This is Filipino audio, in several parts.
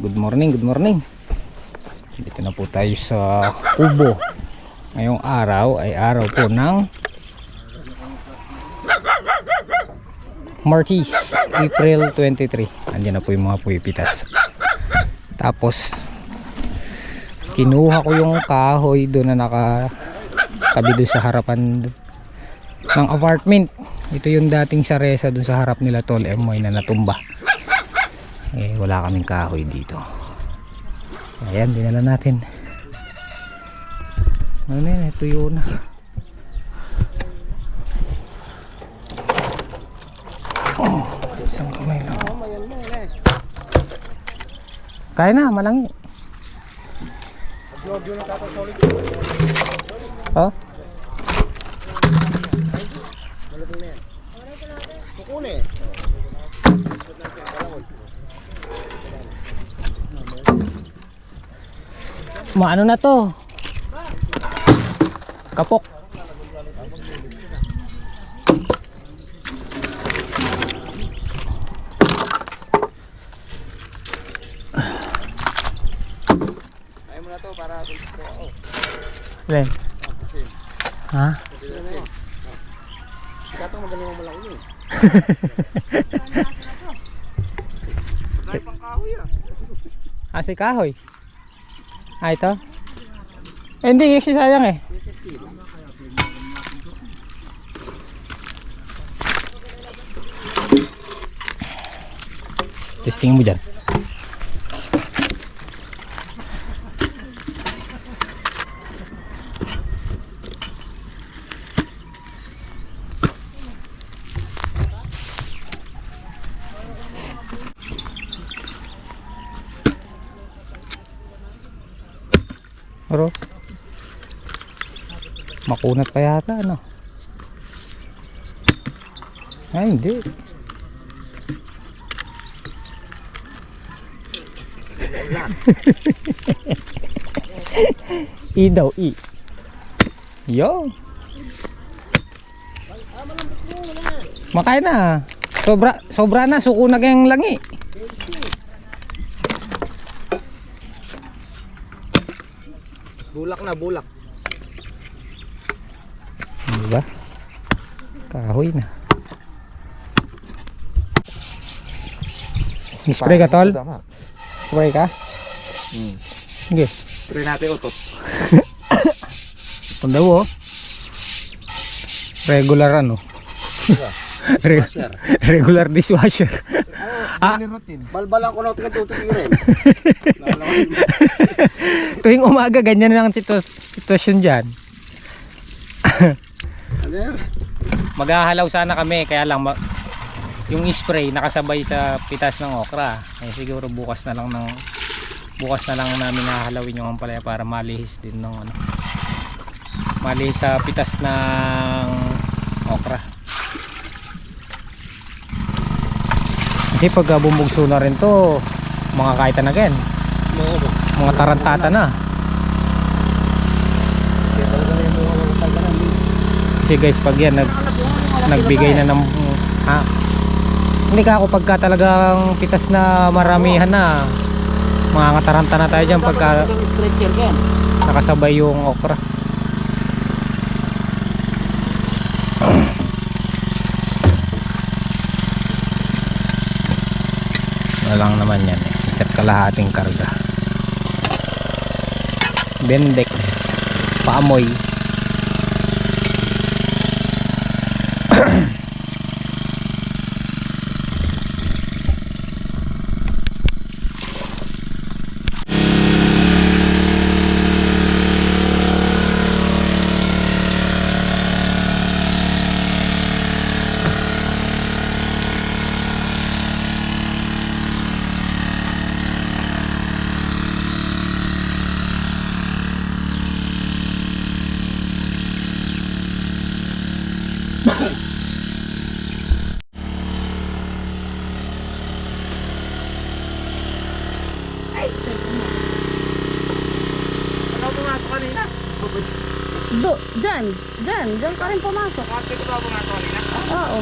Good morning, good morning. Dito na po tayo sa kubo. Ngayong araw ay araw po ng Martes, April 23. Andiyan na po yung mga puipitas. Tapos kinuha ko yung kahoy doon na nakatabi doon sa harapan ng apartment. Ito yung dating saresa doon sa harap nila Tol Emoy na natumba. Eh wala kaming kahoy dito. Ayan, dinala natin. Ano na yun, tuyo na. Oh, isang kamay lang. Kaya na, malangi. Oh? Maano na to? Kapok. Ayaw mo na to para ako. Len. Ha? Katong magaling mo malaki yun. Dahil pang kahoy ah. Ah, si kahoy. Ah, ito? Eh, hindi kasi sayang eh. Testing mo dyan. Pero makunat pa yata ano. Ay hindi. I daw i. Yo. Makain na. Sobra na, suko na kayang langi. Bulak na, bulak. Diba? Kahoy na. Spray ka tol? Spray ka? Sige. Spray natin utot. Pandaw oh. Regular ano? Regular dishwasher. Ah, balbalan ko na ito tutukirin. Tuwing umaga ganyan ang sitwasyon dyan. Maghahalaw sana kami kaya lang yung spray nakasabay sa pitas ng okra. Eh, siguro bukas na lang namin hahalawin yung ampalaya para malihis din ng ano. Malihis sa pitas ng okra. Kasi pag bumugso na rin to, mga kaitan again. Mga tarantata na. Kasi guys, pag yan nagbigay na ng hindi ka ako pagka talagang pitas na maramihan na, mga taranta na tayo dyan pagka nakasabay yung okra. Lang naman yan eh. Isa't kalahating karga. Bendex paamoy. Diyan ka rin pumasok. Bakit ko ba pumasok kanina? Oo.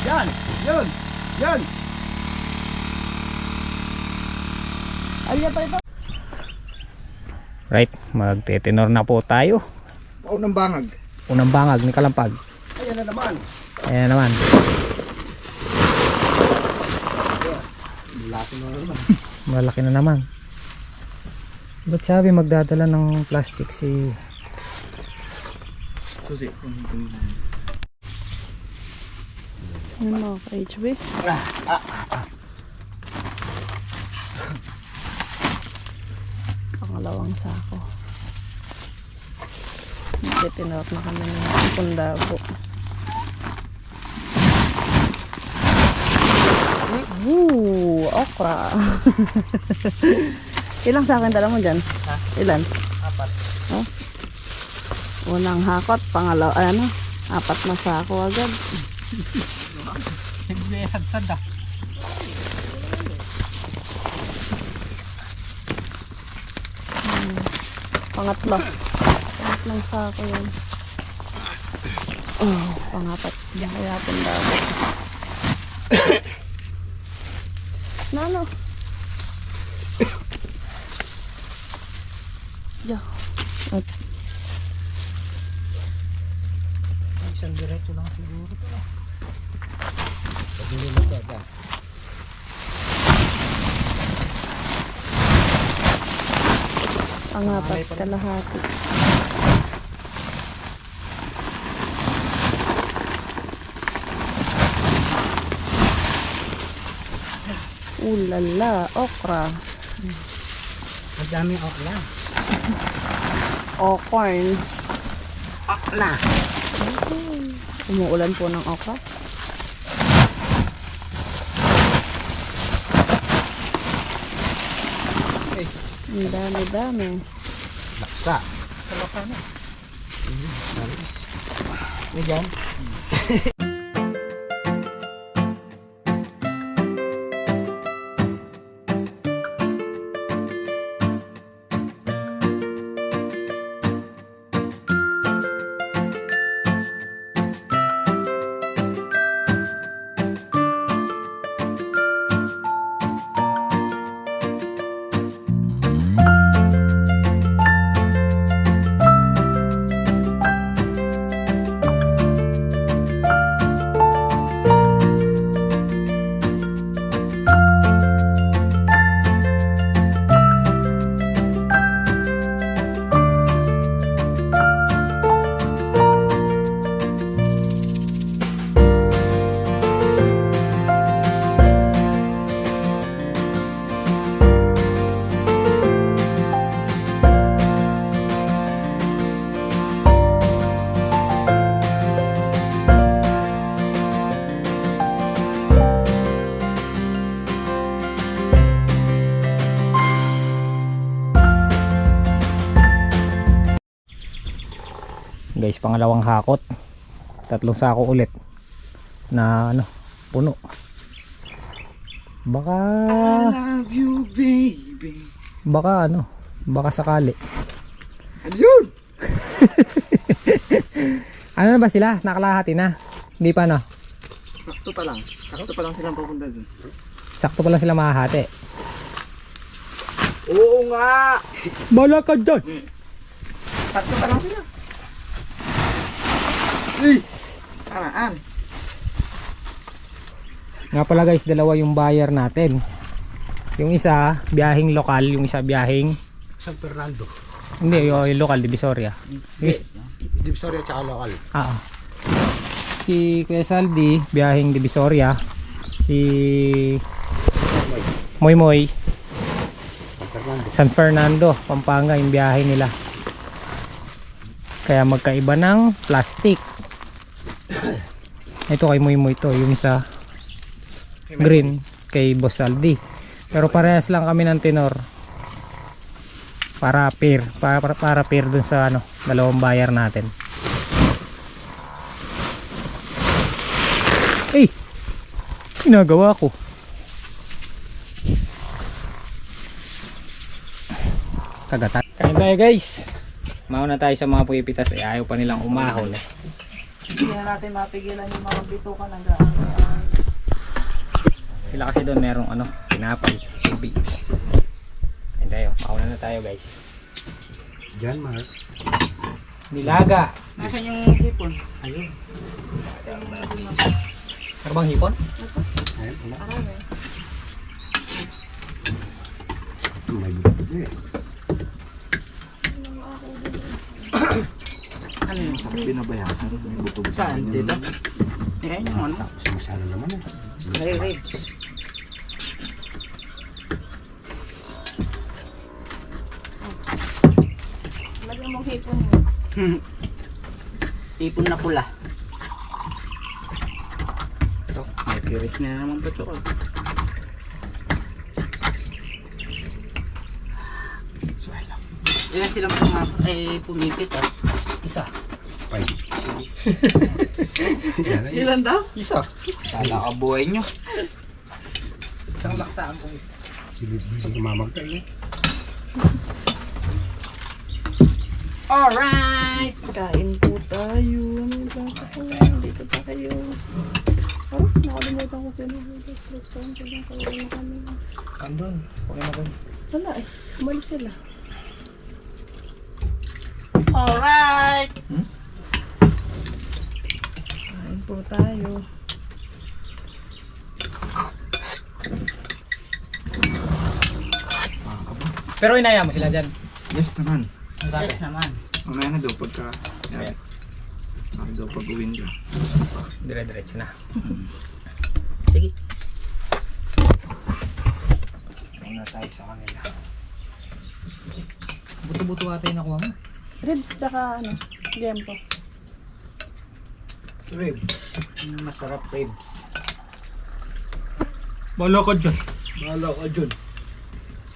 Yan! Yun! Yan! Alya pa ito. Right, magtetenor na po tayo. Unang bangag. Unang bangag ni Kalampag. Ayan na naman. Ayan naman. Laki na naman. Malaki na naman. Ba't sabi magdadala ng plastic si... Susi. Ano mga ka-HB? Pangalawang sako. Nagtitinawag na kami ng pundago. Okra. Ilang sa akin dala mo dyan? Ha? Ilan? 4. Oh? Unang hakot, pangalaw, ano? 4 na sako agad. Hindi sad-sad ah. Pangatlo. Pangatlong sako yan. Oh, pangapat. Kaya pundago. Na ano? Yeah. At Isang diretso lang siguro ito. pangapat kalahati. Ulala, okra. Ang daming okla. Ocorns. Okla. Umuulan po ng okra. Ang dami-dami. Laksa. Kalaka na. May dyan. Guys, pangalawang hakot. 3 sako ulit na ano, puno. Baka love you, baby. baka ano, baka sakali. Ano yun? Ano na ba sila? Nakalahati na? Hindi pa no? Sakto pa lang. Sakto pa lang silang pupunta dun. Sakto pa lang sila makahati. Oo nga. Malakad dyan! Sakto pa lang sila. Uy! Karaan. Nga pala guys, dalawa yung buyer natin. Yung isa, biyahing lokal. Yung isa, biyahing... San Fernando. Hindi, yung lokal, Divisoria. Yung isa, Divisoria tsaka local. si Kuya Saldi, biyahing Divisoria. Si Moy Moy, San Fernando, Pampanga yung biyahe nila. Kaya magkaiba ng plastic. Ito kay Moy Moy to, yung isa green kay Boss Saldi. Pero parehas lang kami ng tenor. Para pair, para pair dun sa ano, dalawang buyer natin. Eh, ginagawa ko. Kagatan. Kain tayo guys. Mauna tayo sa mga puipitas. Ayaw pa nilang umahon. Hindi na natin mapigilan yung mga bitukan ng Sila kasi doon merong ano, tinapay, tubig. Ayun tayo, mauna na tayo guys. Diyan, Mars. Nilaga. Nasaan yung hipon? Ayun. Ano bang hipon? Ayun, wala. Marami. May buto eh. Ano yung Binabayasan. May buto. saan? Dito? Eh, yung ano? Sumasala naman eh. May ribs. Lagyan mong hipon mo. Ipon na pula. Ito, may piris na naman pa ito. Ilan silang pumipitas? Isa. Pay. Yan ay. Ilan daw? Isa. Kala ka buhay nyo. Isang laksaan po. Hindi ko mamagtay eh. Alright! Kain po tayo. Ano ba ako? Dito pa kayo. Oh, nakalimutan ko pinuhugas. Let's go. Kaya na kami. Andun. Okay na doon. Wala eh. Umalis sila. Alright! Kain po tayo. Pero inaya mo sila dyan. Yes naman. Ang sabi. Yes naman. Mamaya na daw pagka... Ayan. Mamaya daw pag-uwin ka. Dire-diretso na. Sige. Muna tayo sa kanila. Buto-buto ata yung nakuha mo. Ribs tsaka ano? Gempo. Ribs. Masarap ribs. Bala ka dyan. Bahala ka dyan.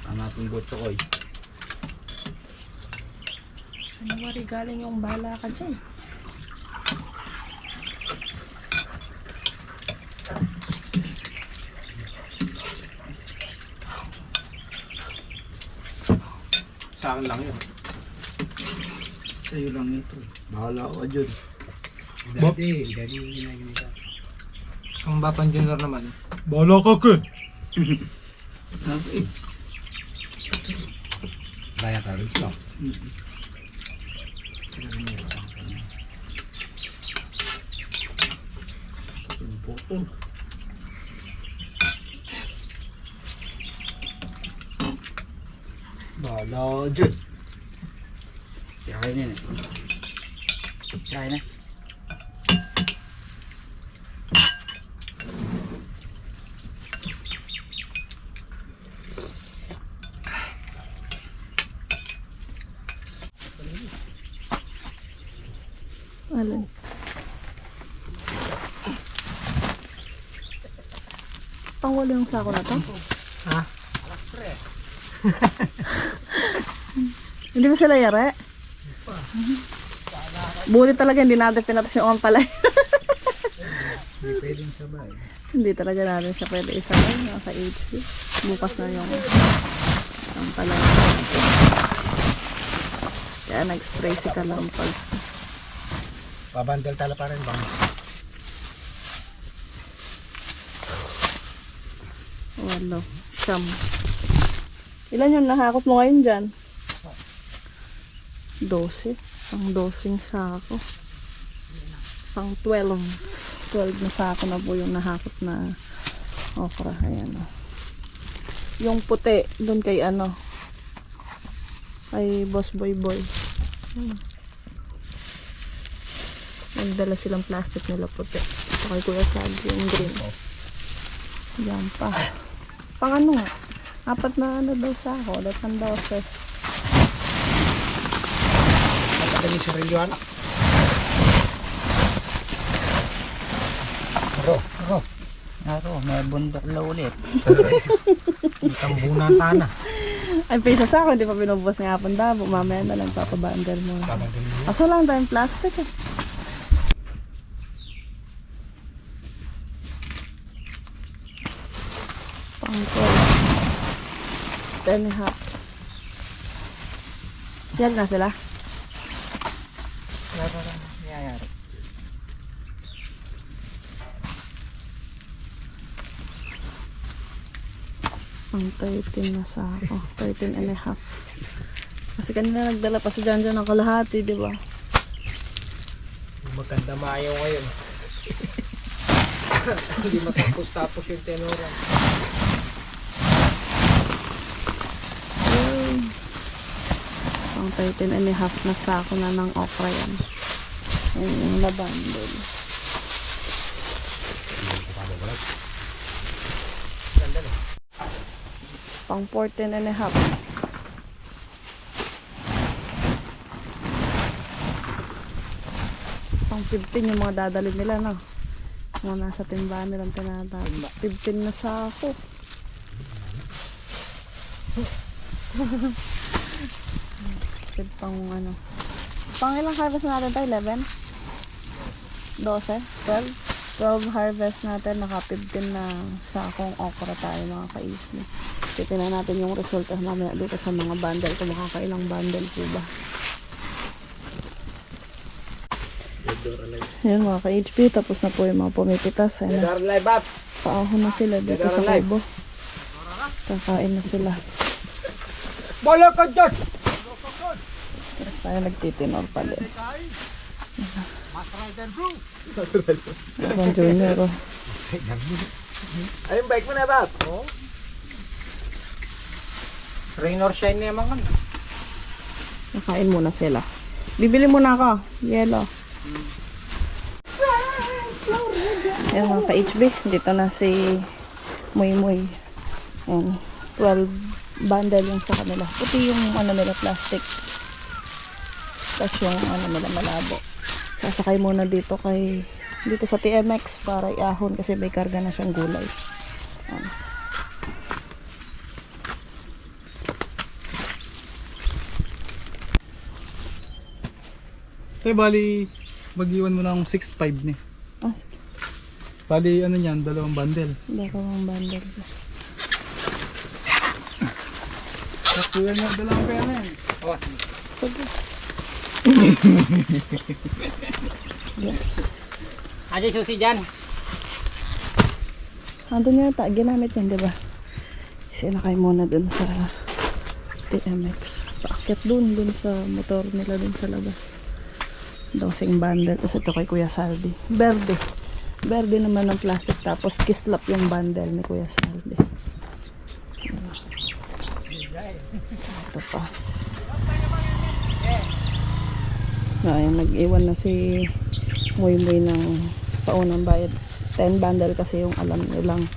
Ano natin buto ko eh. Ano wari galing yung bala ka dyan? Sa akin lang yun. Sa'yo lang ito. Bahala ka dyan. Daddy yung ginagawa. Ang Bapan Junior naman. Bala ka ka. Ribs. Kaya tayo ito. Putol. Bahala ka dyan. Kaya na. Kaya na. Alin? Pangulo yung sako na to? Ha? Hindi ba sila yare? Buti talaga hindi natin pinatas yung ampalay. Hindi pwedeng sabay. Hindi talaga natin siya pwede isakay. Nasa HP. Bukas na yung ampalay. Kaya nag-spray si Kalampag. Babandal tala pa rin bang? Walo. Siyam. Ilan yung nahakot mo ngayon dyan? 12. Pang 12 sako. Pang 12. 12 na sako na po yung nahakot na okra. Ayan o. Yung puti, doon kay ano, kay Boss Boy Boy. Nagdala silang plastic nila puti. So kay Kuya Sag yung green. Yan pa. Pang ano nga? 4 na ano daw sako. Datang 12. Matagal yung sarili anak. Aro, may bundok na ulit. Itang bunan tana. Ay, pisa sa ako, hindi pa binubos ng hapon dabo. Mamaya na lang papabandal mo. Babandal mo. Kaso lang tayong plastic eh. Pangkol. 10.5. Yan na sila. Ang 13 na sako. 13 and a half. Kasi kanina nagdala pa si Janjan ng kalahati, di ba? Maganda maayaw ngayon. Hindi matapos-tapos yung tenuran. Ang 13 and a half na sako na ng okra yan. Yan yung nabandol. Pang 14 and a half. Pang 15 yung mga dadalhin nila, no? Mga nasa timbahan nilang tinatapos. 15 na sako. Pang ano. Pang ilang harvest natin tayo? 11? 12? 12? 12 harvest natin. Naka 15 na sakong okra tayo, mga kaismi. Titignan natin yung resulta mamaya dito sa mga bundle. Kung makakailang bundle po ba. Ayan mga ka-HP. Tapos na po yung mga pumipitas. Ayan na. Paahon na sila dito sa kubo. Kakain na sila. Bola ka dyan! Tayo nagtitinor pa din. Ang junior, oh. Ayun, bike mo na, Bab. Rain or shine naman kan. Nakain muna sila. Bibili muna ako. Yellow. Ayan mga ka-HB. Dito na si Muy Muy. Ayan. 12 bundle yung sa kanila. Puti yung ano nila, plastic. Tapos yung ano nila, malabo. Sasakay muna dito sa TMX para iahon kasi may karga na siyang gulay. Ayan. Eh, bali, mag-iwan mo ng 6.5 ni. Ah, sige. Bali, ano yan, 2 bundle. Dalawang bundle. Tapos yan yung 2 pera yan. Oh, sige. Sige. Aja susi dyan. Andun yata, ginamit yan, diba? Sinakay muna dun sa TMX. Paakyat dun sa motor nila dun sa labas. Dosing bundle. Tapos ito kay Kuya Saldi. Verde. Verde naman ng plastic. Tapos kislap yung bundle ni Kuya Saldi. Ito pa. Ayun, nag-iwan na si Muy Muy ng paunang bayad. 10 bundle kasi yung alam nilang.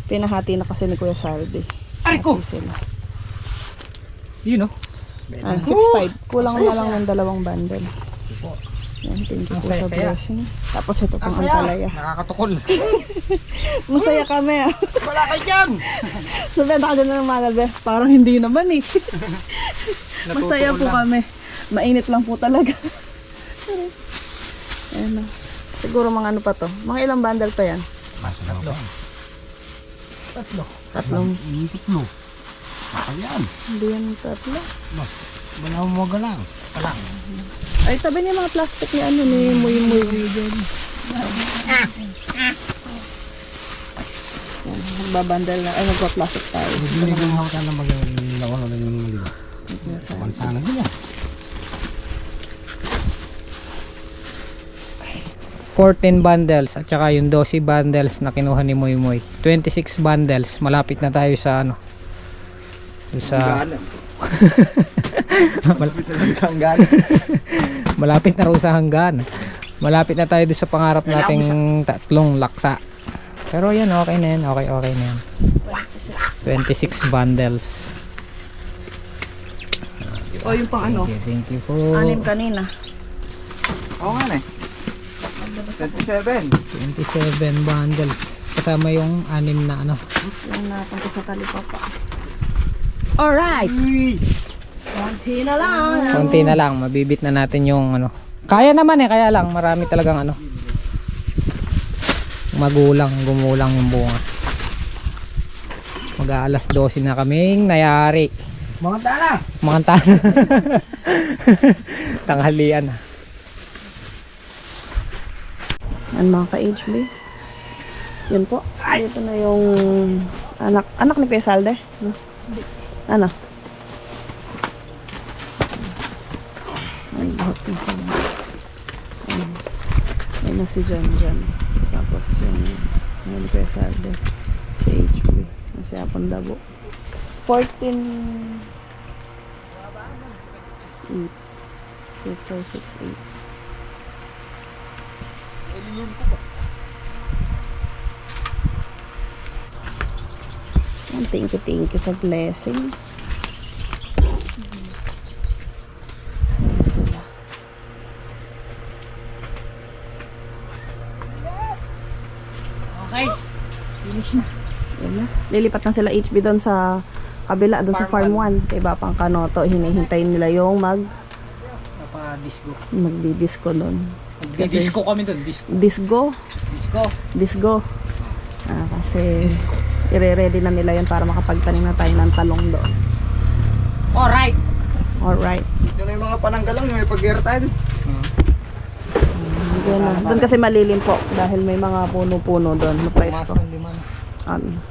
Pinahati na kasi ni Kuya Saldi. Ay ko! Hati sila. Yun, no? 6.5. Kulang na lang ng 2 bundle. Yan, thank you po sa Saya. blessing. Tapos ito pang ampalaya. Nakakatukol. Masaya kami ah. Wala kayo dyan! Nabenta ka dyan ng Manalbe. Parang hindi naman eh. Masaya po kami. Mainit lang po talaga. Ayan na. Siguro mga ano pa to. Mga ilang bundle pa yan? Tatlong. Tatlo. Ayan. Hindi yan tatlo. Wala mo lang. Palang. Ay, tabi niya mga plastic ni ano ni Muy Muy dyan. Yan, magbabundle na. Ay, magpa-plastic tayo. Hindi ko mahawatan na mag-lawan na yung maliwa. Pansana din yan. 14 bundles at saka yung 12 bundles na kinuha ni Muy Muy. 26 bundles. Malapit na tayo sa ano. Sa malapit na rin sa hanggan. Malapit na tayo doon sa pangarap nating 3 laksa. Pero yan, okay na yan. Okay na yan. 26 bundles. O yung pang ano? Thank you po. 6 kanina. Oo nga na eh. 27. 27 bundles. Kasama yung 6 na ano. Yung napunta sa talipapa. Alright! Uy! Konti na lang. Konti na lang. Mabibit na natin yung ano. Kaya naman eh. Kaya lang. Marami talagang ano. Gumulang yung bunga. Mag-aalas 12 na kaming nayari. Mga tala! Mga tana. Tanghalian na. Yan mga ka-HB. Yun po. Dito na yung anak ni Kuya Salde. No? Ano? Ay, lahat na sila. Ayun na si John. Tapos yung ni Kuya Salde. Si HB. Si Apon Dabo. 14 8 2468. Thank you sa blessing. Ayan sila. Okay. Finish na. Yan na. Lilipat na sila HB doon sa kabila, doon sa farm 1. Iba pang kanoto. Hinihintay nila yung Napa-disco. magdi-disco doon. Disco kami doon. Disco. Kasi ire-ready na nila yun para makapagtanim na tayo ng talong doon. Alright. Ito na yung mga pananggalang, may pag-air tayo. Doon kasi malilim po dahil may mga puno-puno doon na presko. Mas ng 5 na.